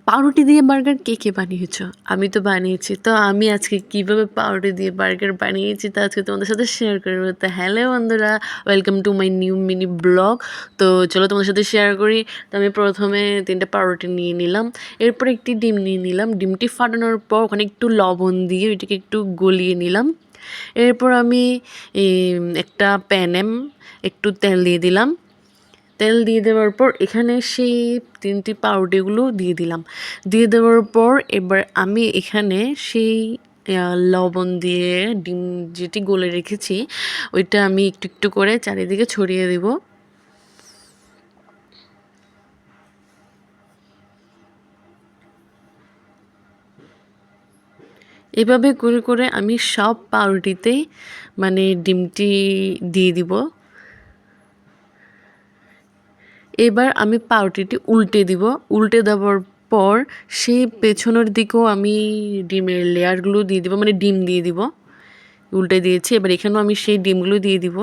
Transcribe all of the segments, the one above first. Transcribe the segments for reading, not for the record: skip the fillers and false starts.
পাউরুটি দিয়ে বার্গার কে বানিয়েছো? আমি তো বানিয়েছি। তো আমি আজকে কীভাবে পাউরুটি দিয়ে বার্গার বানিয়েছি তা আজকে তোমাদের সাথে শেয়ার করবো। তো হ্যালো বন্ধুরা, welcome to my new mini blog. তো চলো তোমাদের সাথে শেয়ার করি। তো আমি প্রথমে 3টা পাউরুটি নিয়ে নিলাম, এরপর একটি ডিম নিয়ে নিলাম। ডিমটি ফাটানোর পর ওখানে একটু লবণ দিয়ে ওইটাকে একটু গলিয়ে নিলাম। এরপর আমি একটা প্যানে একটু তেল দিয়ে দিলাম। তেল দিয়ে দেওয়ার পর এখানে সেই 3টি পাউরুটিগুলো দিয়ে দিলাম। দিয়ে দেওয়ার পর এবার আমি এখানে সেই লবণ দিয়ে ডিম যেটি গলে রেখেছি ওইটা আমি একটু একটু করে চারিদিকে ছড়িয়ে দেব। এভাবে করে করে আমি সব পাউরুটিতেই মানে ডিমটি দিয়ে দিব। এবার আমি পাউরুটিটি উল্টে দিব। উল্টে দেওয়ার পর সেই পেছনের দিকেও আমি ডিমের লেয়ারগুলো দিয়ে দিব, মানে ডিম দিয়ে দিব। উল্টে দিয়েছি, এবার এখানেও আমি সেই ডিমগুলো দিয়ে দিব।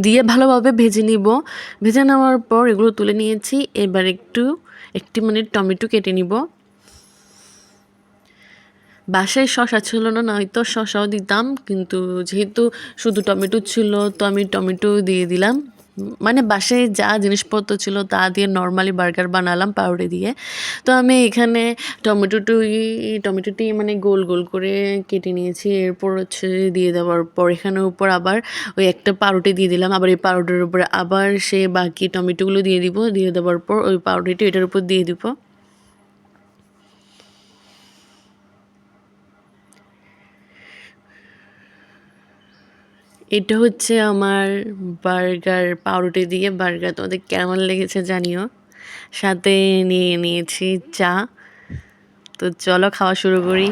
দিয়ে ভালোভাবে ভেজে নিব। ভেজে নেওয়ার পর এগুলো তুলে নিয়েছি। এবার একটি মানে টমেটো কেটে নিব। বাসায় শসা ছিল না, নয়তো শসাও দিতাম, কিন্তু যেহেতু শুধু টমেটো ছিল তো আমি টমেটো দিয়ে দিলাম। মানে বাসায় যা জিনিসপত্র ছিল তা দিয়ে নর্মালি বার্গার বানালাম পাউরুটি দিয়ে। তো আমি এখানে টমেটোটি মানে গোল গোল করে কেটে নিয়েছি। এরপর হচ্ছে দিয়ে দেওয়ার পর এখানের উপর আবার ওই একটা পাউরুটি দিয়ে দিলাম। আবার এই পাউরুটির উপরে আবার সে বাকি টমেটোগুলো দিয়ে দিব। দিয়ে দেওয়ার পর ওই পাউরুটিটি এটার উপর দিয়ে দিব। এটা হচ্ছে আমার বার্গার, পাউরুটি দিয়ে বার্গার। তোমাদের কেমন লেগেছে জানিও। সাথে নিয়ে নিয়েছি চা। তো চলো খাওয়া শুরু করি।